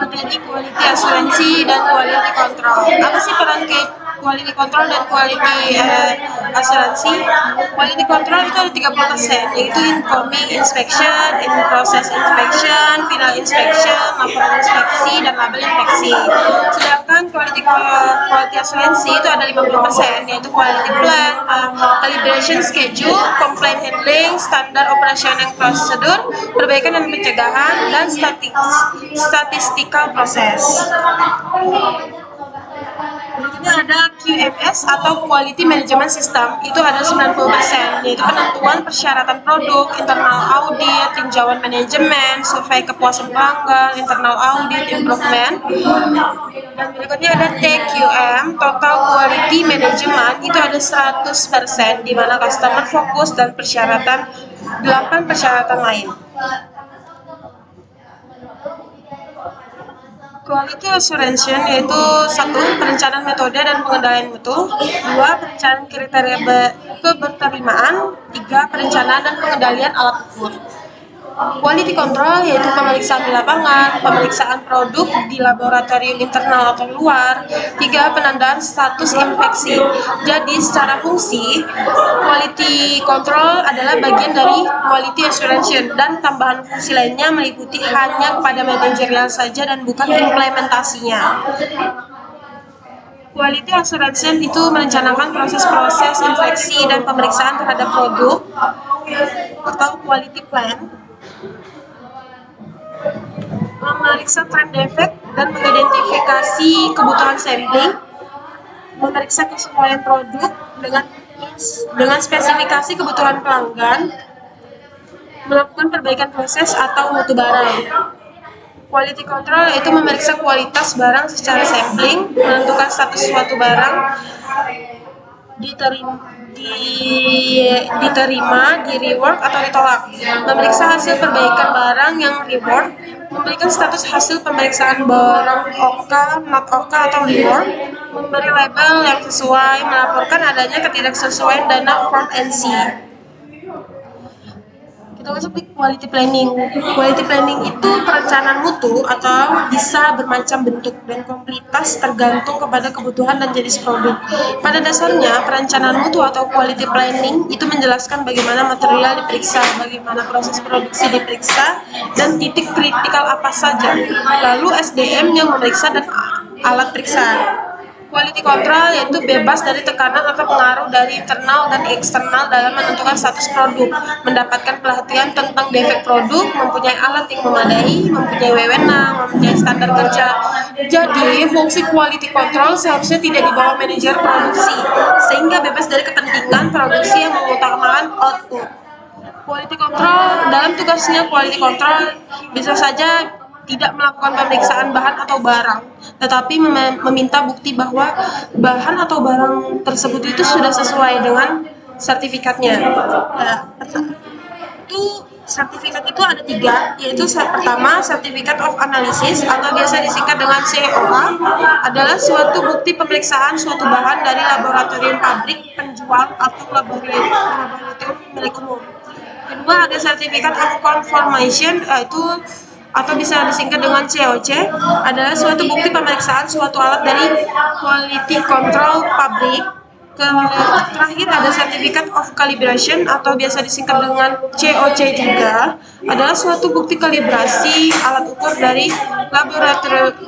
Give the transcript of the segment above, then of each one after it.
materi quality asuransi dan quality control. Apa sih peran quality control dan quality asuransi? Quality control itu ada 30%, yaitu incoming inspection, in-process inspection, final inspection, laporan inspeksi, dan label inspeksi. Sedangkan quality asuransi itu ada 50%, yaitu quality plan, calibration schedule, complaint handling, standar operasional prosedur, perbaikan dan pencegahan, dan statistical process. Berikutnya ada QMS atau Quality Management System, itu ada 90%, yaitu penentuan persyaratan produk, internal audit, tinjauan manajemen, survei kepuasan pelanggan, internal audit, improvement. Dan berikutnya ada TQM, Total Quality Management, itu ada 100%, di mana customer fokus dan persyaratan 8 persyaratan lain. Quality assurance yaitu 1. Perencanaan metode dan pengendalian mutu, 2. Perencanaan kriteria keberterimaan, 3. Perencanaan dan pengendalian alat ukur. Quality control yaitu pemeriksaan di lapangan, pemeriksaan produk di laboratorium internal atau luar, 3. Penandaan status infeksi. Jadi secara fungsi, quality control adalah bagian dari quality assurance dan tambahan fungsi lainnya meliputi hanya kepada manajerial saja dan bukan implementasinya. Quality assurance itu merencanakan proses-proses inspeksi dan pemeriksaan terhadap produk atau quality plan, memeriksa trend defect dan mengidentifikasi kebutuhan sampling, memeriksa kesesuaian produk dengan spesifikasi kebutuhan pelanggan, melakukan perbaikan proses atau mutu barang. Quality control yaitu memeriksa kualitas barang secara sampling, menentukan status suatu barang diterima, di rework atau ditolak, memeriksa hasil perbaikan barang yang rework, memberikan status hasil pemeriksaan barang OK, not OK atau rework, memberi label yang sesuai, melaporkan adanya ketidaksesuaian dana Form NC. Kita masuk di quality planning. Quality planning itu perencanaan mutu atau bisa bermacam bentuk dan kompleksitas tergantung kepada kebutuhan dan jenis produk. Pada dasarnya, perencanaan mutu atau quality planning itu menjelaskan bagaimana material diperiksa, bagaimana proses produksi diperiksa, dan titik kritikal apa saja. Lalu SDM yang memeriksa dan alat periksa. Quality control yaitu bebas dari tekanan atau pengaruh dari internal dan eksternal dalam menentukan status produk, mendapatkan pelatihan tentang defek produk, mempunyai alat yang memadai, mempunyai wewenang, mempunyai standar kerja. Jadi, fungsi quality control seharusnya tidak di bawah manajer produksi, sehingga bebas dari kepentingan produksi yang mengutamakan output. Quality control, dalam tugasnya quality control bisa saja tidak melakukan pemeriksaan bahan atau barang, tetapi meminta bukti bahwa bahan atau barang tersebut itu sudah sesuai dengan sertifikatnya. Sertifikat itu ada 3, yaitu pertama, Certificate of Analysis atau biasa disingkat dengan COA, adalah suatu bukti pemeriksaan suatu bahan dari laboratorium pabrik, penjual, atau laboratorium milik umum. Kedua, ada Certificate of Conformation, yaitu atau bisa disingkat dengan COC, adalah suatu bukti pemeriksaan suatu alat dari quality control pabrik. Terakhir ada Certificate of Calibration atau biasa disingkat dengan COC juga, adalah suatu bukti kalibrasi alat ukur dari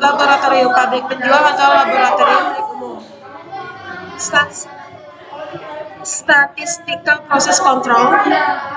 laboratorium pabrik, penjual, atau laboratorium milik umum. Statistical Process Control.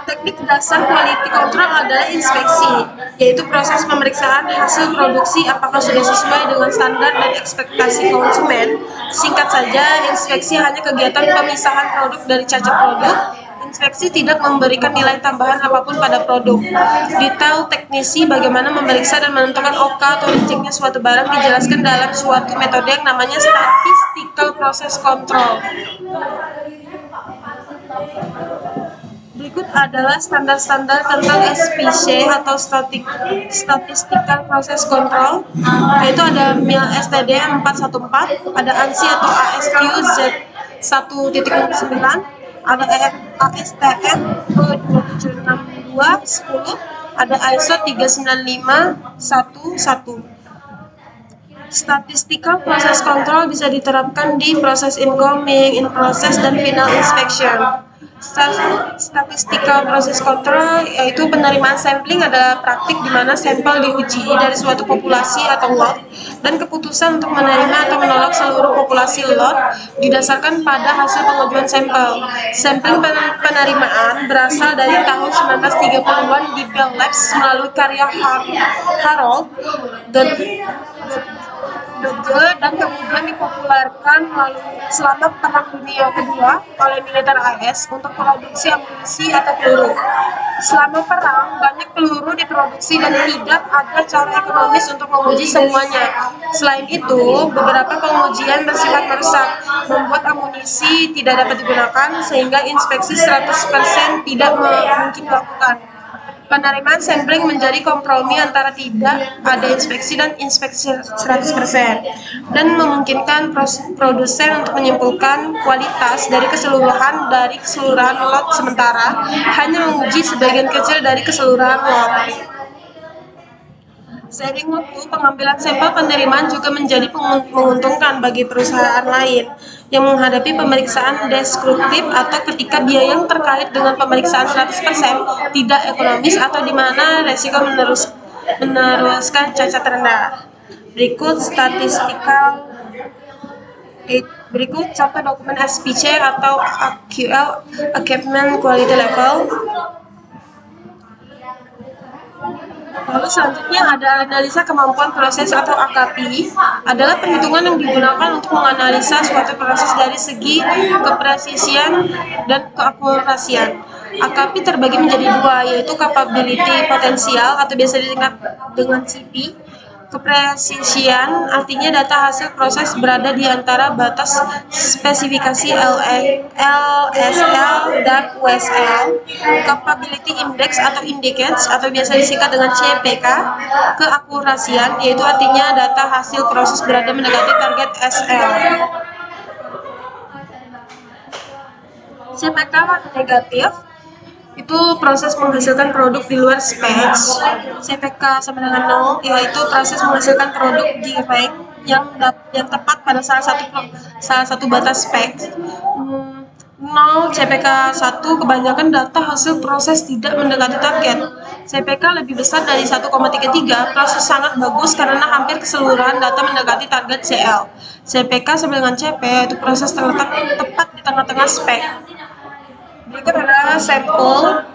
Teknik dasar quality control adalah inspeksi, yaitu proses pemeriksaan hasil produksi apakah sudah sesuai dengan standar dan ekspektasi konsumen. Singkat saja, inspeksi hanya kegiatan pemisahan produk dari cacat produk. Inspeksi tidak memberikan nilai tambahan apapun pada produk. Detail teknisi bagaimana memeriksa dan menentukan OK atau rejectnya suatu barang dijelaskan dalam suatu metode yang namanya Statistical Process Control. Berikut adalah standar-standar tentang SPC atau Statistical Process Control, yaitu ada MIL STD 414, ada ANSI atau ASQ Z1.9, ada ASTM 276210, ada ISO 39511. Statistical process control bisa diterapkan di proses incoming, in process, dan final inspection. Statistical process control yaitu penerimaan sampling adalah praktik di mana sampel diuji dari suatu populasi atau lot, dan keputusan untuk menerima atau menolak seluruh populasi lot didasarkan pada hasil pengujian sampel. Sampling penerimaan berasal dari tahun 1930-an di Bell Labs melalui karya Harold Dodge dan kemudian dipopulerkan selama Perang Dunia Kedua oleh militer AS untuk produksi amunisi atau peluru. Selama perang, banyak peluru diproduksi dan tidak ada cara ekonomis untuk menguji semuanya. Selain itu, beberapa pengujian bersifat merusak, membuat amunisi tidak dapat digunakan sehingga inspeksi 100% tidak mungkin dilakukan. Penerimaan sampling menjadi kompromi antara tidak ada inspeksi dan inspeksi 100%, dan memungkinkan produsen untuk menyimpulkan kualitas dari keseluruhan lot sementara hanya menguji sebagian kecil dari keseluruhan lot. Seiring waktu, pengambilan sampel penerimaan juga menjadi menguntungkan bagi perusahaan lain yang menghadapi pemeriksaan deskriptif atau ketika biaya yang terkait dengan pemeriksaan 100% tidak ekonomis atau di mana resiko meneruskan cacat rendah. Berikut contoh dokumen SPC atau AQL, Achievement Quality Level. Lalu selanjutnya ada analisa kemampuan proses atau AKP, adalah perhitungan yang digunakan untuk menganalisa suatu proses dari segi kepresisian dan keakurasian. AKP terbagi menjadi dua, yaitu capability potensial atau biasa disingkat dengan CP. Kepresisian artinya data hasil proses berada di antara batas spesifikasi LSL dan USL. Capability Index atau Indicates atau biasa disingkat dengan CPK. Keakurasian yaitu artinya data hasil proses berada mendekati target SL. CPK negatif itu proses menghasilkan produk di luar specs. CPK sama dengan 0 yaitu proses menghasilkan produk di rank yang tepat pada salah satu batas specs. 0 CPK 1 kebanyakan data hasil proses tidak mendekati target. CPK lebih besar dari 1,33 proses sangat bagus karena hampir keseluruhan data mendekati target CL. CPK sama dengan CP itu proses terletak tepat di tengah-tengah spek. Berikut adalah sampel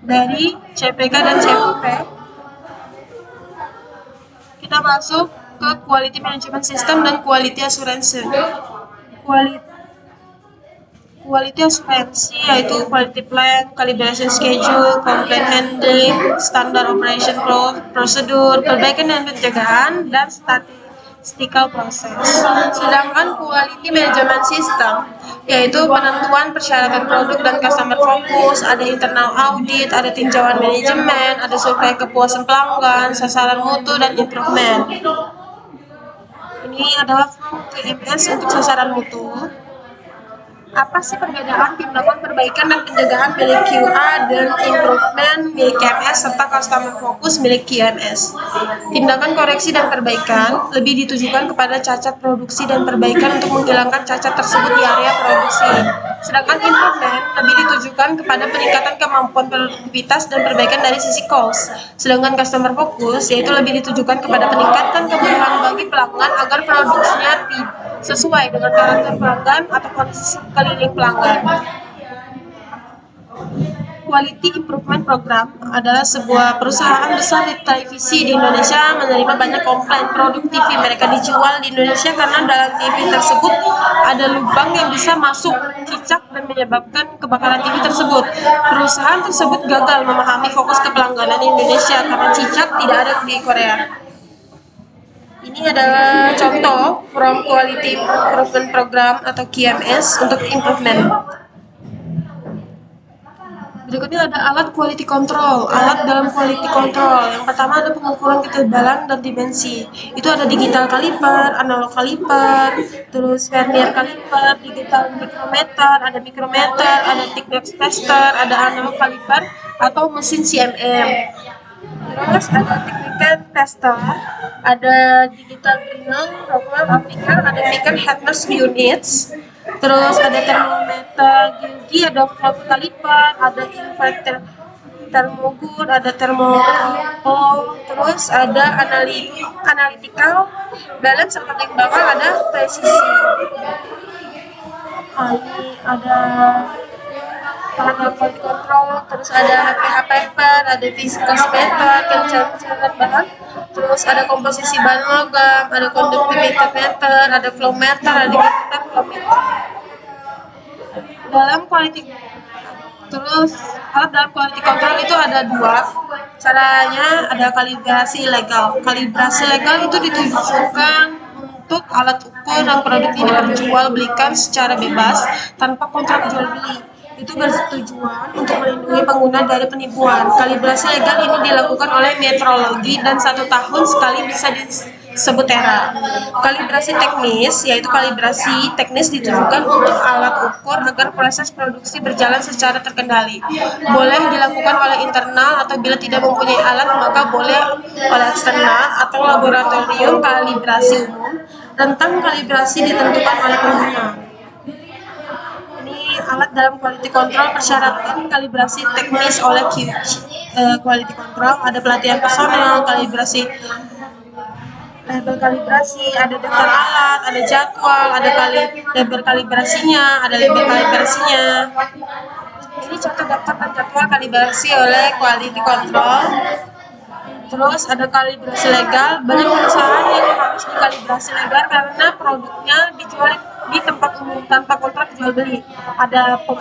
dari CPK dan CP. Kita masuk ke Quality Management System dan Quality Assurance. Quality Assurance yaitu Quality Plan, Calibration Schedule, Complaint Handling, Standard Operation Procedure, perbaikan dan pencegahan, dan statistical process. Sedangkan Quality Management System yaitu penentuan persyaratan produk dan customer focus, ada internal audit, ada tinjauan manajemen, ada survei kepuasan pelanggan, sasaran mutu, dan improvement. Ini adalah form QMS untuk sasaran mutu. Apa sih perbedaan tindakan perbaikan dan pencegahan milik QA dan improvement milik QMS serta customer focus milik QMS? Tindakan koreksi dan perbaikan lebih ditujukan kepada cacat produksi dan perbaikan untuk menghilangkan cacat tersebut di area produksi. Sedangkan improvement lebih ditujukan kepada peningkatan kemampuan produktivitas dan perbaikan dari sisi cost. Sedangkan customer focus yaitu lebih ditujukan kepada peningkatan kebutuhan bagi pelanggan agar produksinya sesuai dengan karakter pelanggan atau kondisi sekeliling pelanggan. Quality Improvement Program adalah sebuah perusahaan besar di televisi di Indonesia menerima banyak komplain produk TV mereka dijual di Indonesia karena dalam TV tersebut ada lubang yang bisa masuk cicak dan menyebabkan kebakaran TV tersebut. Perusahaan tersebut gagal memahami fokus kepelangganan Indonesia karena cicak tidak ada di Korea. Ini adalah contoh from Quality Improvement Program atau QMS untuk improvement. Berikutnya ada alat quality control. Alat dalam quality control. Yang pertama ada pengukuran ketebalan dan dimensi. Itu ada digital caliper, analog caliper, terus vernier caliper, digital micrometer, ada thickness tester, ada analog caliper atau mesin CMM. Terus ada technical tester, ada digital cleaner, roller applicator, ada picker headless units, terus ada termometer gauge, ada float caliper, ada inverter termogun, ada termopol, terus ada analytical balance sama yang bawah ada presisi. Ini ada quality control, terus ada pH paper, ada viscous meter, kencang bahan, terus ada komposisi bahan logam, ada conductivity meter, ada flow meter, ada meter flow meter. Dalam quality Terus alat dalam quality control itu ada dua. Caranya ada kalibrasi legal. Kalibrasi legal itu ditujukan untuk alat ukur dan produk ini diperjualbelikan secara bebas tanpa kontrak jual beli. Itu bertujuan untuk melindungi pengguna dari penipuan. Kalibrasi legal ini dilakukan oleh metrologi dan 1 tahun sekali bisa disebut TERA. Kalibrasi teknis, yaitu kalibrasi teknis ditujukan untuk alat ukur agar proses produksi berjalan secara terkendali. Boleh dilakukan oleh internal atau bila tidak mempunyai alat maka boleh oleh eksternal atau laboratorium kalibrasi umum. Rentang kalibrasi ditentukan oleh pengguna. Ini alat dalam quality control, persyaratan kalibrasi teknis oleh quality control, ada pelatihan personel, kalibrasi label kalibrasi, ada daftar alat, ada jadwal, ada label kalibrasinya, ada label kalibrasinya. Ini contoh daftar dan jadwal kalibrasi oleh quality control. Terus ada kalibrasi legal, banyak perusahaan yang harus dikalibrasi legal karena produknya dijual di tempat umum tanpa kontrak jual beli. Ada pom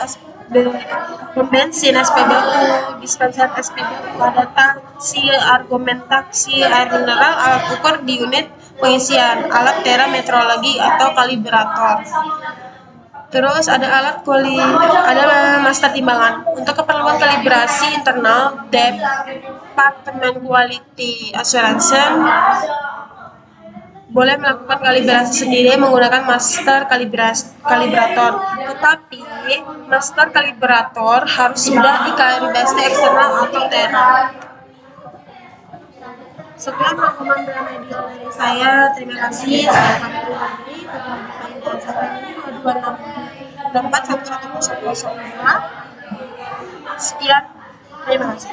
bensin SPBU, dispenser SPBU, ada taksi, argumentasi, air mineral, alat ukur di unit pengisian, alat tera metrologi atau kalibrator. Terus ada ada master timbangan. Untuk keperluan kalibrasi internal, Departemen Quality Assurance boleh melakukan kalibrasi sendiri menggunakan master kalibrator. Tetapi master kalibrator harus sudah dikalibrasi eksternal atau TERA. Sekian rangkuman media dari saya. Terima kasih. Saya pamit undur diri. Kepada Bapak ini 264 1102. Sekian. Terima kasih.